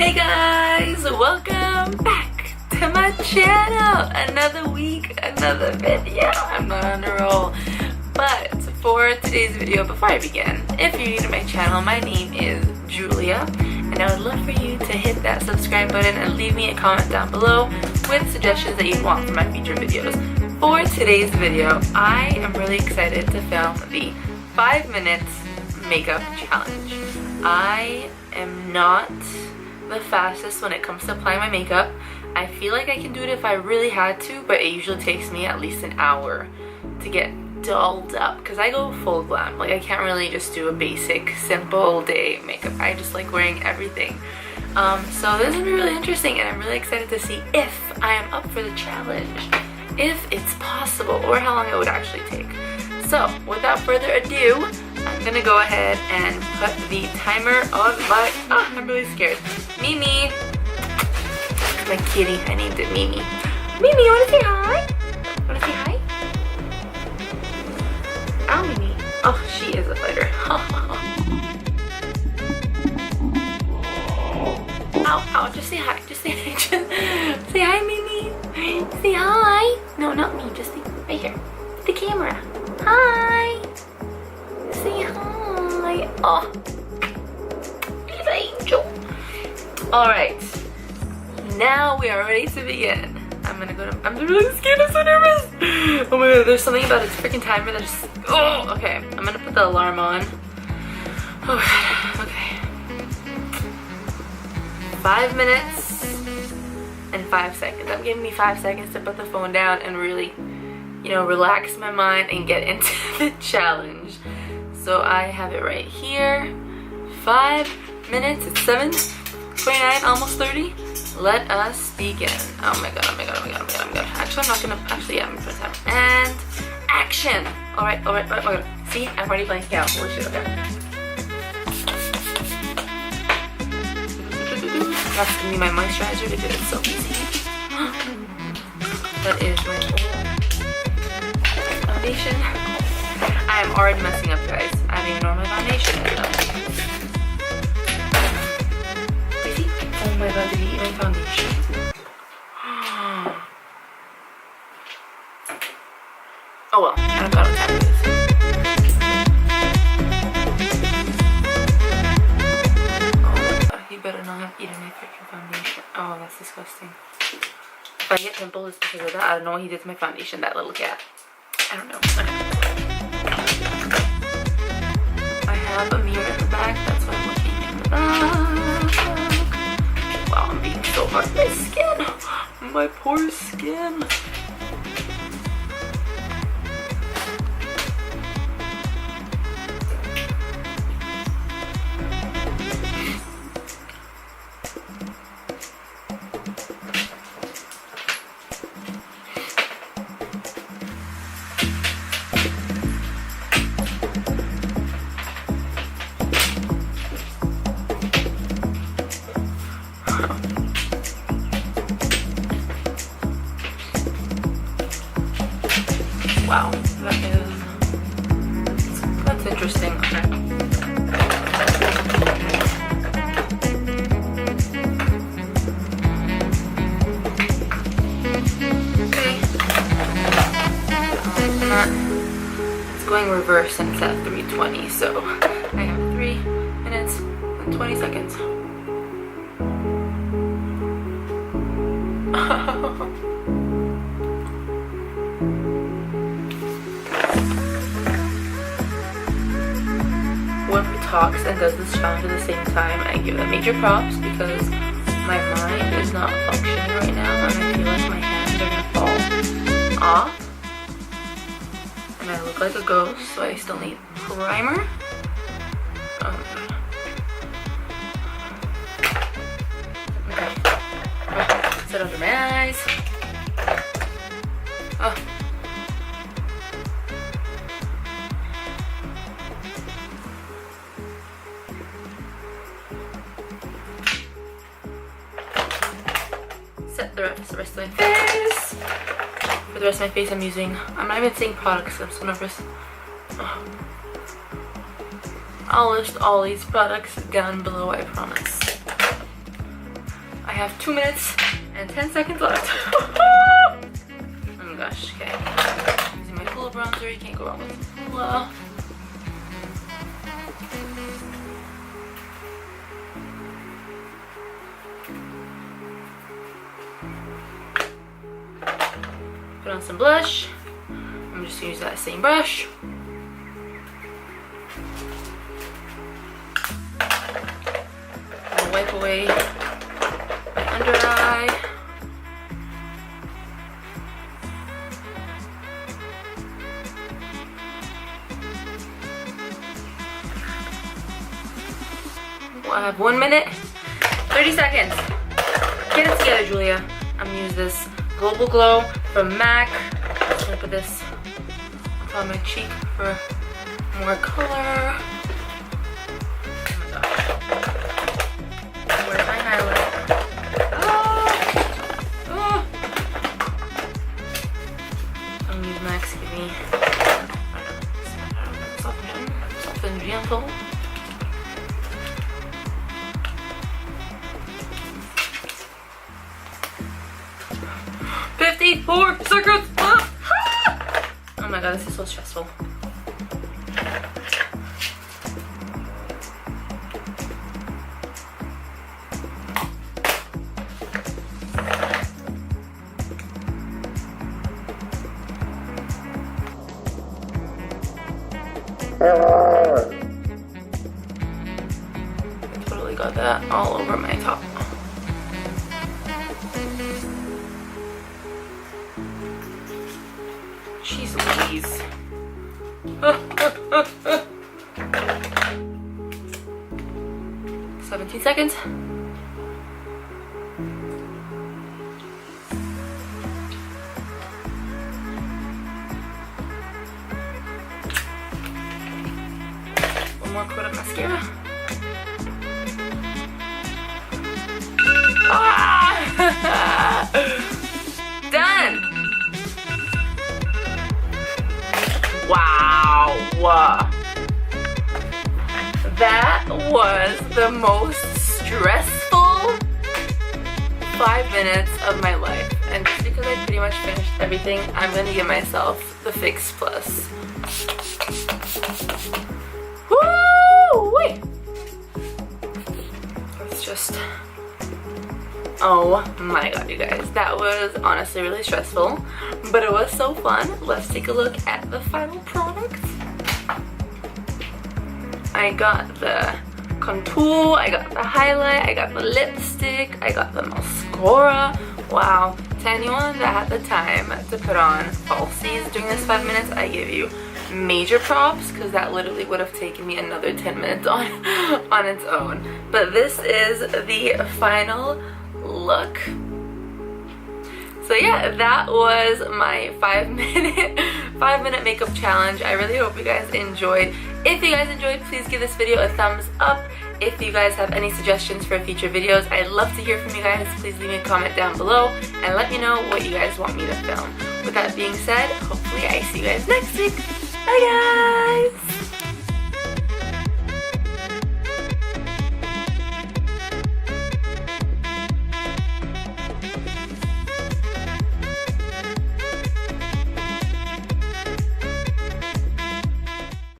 Hey guys, welcome back to my channel. Another week, another video. I'm not on a roll. But for today's video, before I begin, if you're new to my channel, my name is Julia, and I would love for you to hit that subscribe button and leave me a comment down below with suggestions that you want for my future videos. For today's video, I am really excited to film the 5 minutes makeup challenge. I am not the fastest when it comes to applying my makeup. I feel like I can do it if I really had to, but it usually takes me at least an hour to get dolled up because I go full glam. Like, I can't really just do a basic simple day makeup. I just like wearing everything. So this is gonna be really interesting, and I'm really excited to see if I am up for the challenge, if it's possible, or how long it would actually take. So without further ado, I'm gonna go ahead and put the timer on my, I'm really scared. Mimi, my kitty, I named it Mimi. Mimi, you wanna say hi? Wanna say hi? Ow, Mimi. Oh, she is a fighter. Ow, ow, just say hi. Just say hi. Just say hi, Mimi. Say hi. No, not me. Just say right here. The camera. Hi. Say hi. Oh, little angel. Alright. Now we are ready to begin. I'm really scared. I'm so nervous. Oh my god, there's something about its freaking timer that just, oh, okay. I'm gonna put the alarm on. Oh god, okay. 5 minutes and 5 seconds. I'm giving me 5 seconds to put the phone down and really, you know, relax my mind and get into the challenge. So I have it right here. 5 minutes. It's 7:29, almost 30. Let us begin. Oh my god, oh my god, oh my god, oh my god, oh my god. Actually, I'm not gonna, actually, yeah, I'm gonna put time. And action! Alright, alright, alright, alright. See, I'm already blanking out. Holy shit, okay. That's gonna be my moisturizer because it's so easy. That is my foundation. I am already messing up, guys. I don't even know where my foundation is though. Oh my god, did he eat my foundation? Oh well, I don't got what time it is. Oh my god, he better not have eaten my freaking foundation. Oh, that's disgusting. If I get pimples, it's because of that. I don't know what he did to my foundation, that little cat. I don't know. Okay. I have a mirror in the back, that's why I'm looking in the back. Wow, I'm being so hard. My skin! My poor skin! Wow, that's interesting. Okay. It's going reverse and it's at 3:20, so I have 3 minutes and 20 seconds. Whoever talks and does this challenge at the same time, I give them major props because my mind is not functioning right now and I feel like my hands are gonna fall off. And I look like a ghost, so I still need primer. Okay. Set under my eyes. Oh. Set the rest of my face. For the rest of my face, I'm not even saying products because I'm so nervous. Oh. I'll list all these products down below, I promise. have 2 minutes and 10 seconds left. Oh my gosh, okay. Using my Hoola bronzer, you can't go wrong with Hoola. Put on some blush. I'm just gonna use that same brush. I'm gonna wipe away my under eye. Well, I have 1 minute, 30 seconds. Get it together, Julia. I'm gonna use this Global Glow from MAC. I'm just gonna put this on my cheek for more color. Oh my gosh. Where's my highlight? Oh. I'm gonna use MAC's Give Me Soft and Gentle. Four seconds left. Oh my god, this is so stressful. I totally got that all over my top. Jeez Louise. 17 seconds. One more coat of mascara. Ah! Done! Wow, that was the most stressful 5 minutes of my life, and just because I pretty much finished everything, I'm gonna give myself the Fix Plus. Woo! Wait. It's just, oh my god, you guys, that was honestly really stressful, but it was so fun. Let's take a look at the final product. I got the contour, I got the highlight, I got the lipstick, I got the mascara. Wow, to anyone that had the time to put on falsies during this 5 minutes, I give you major props, because that literally would have taken me another 10 minutes on its own. But this is the final look. So yeah, that was my 5 minute makeup challenge. I really hope you guys enjoyed. If you guys enjoyed, please give this video a thumbs up. If you guys have any suggestions for future videos, I'd love to hear from you guys. Please leave me a comment down below and let me know what you guys want me to film. With that being said, hopefully I see you guys next week. Bye guys!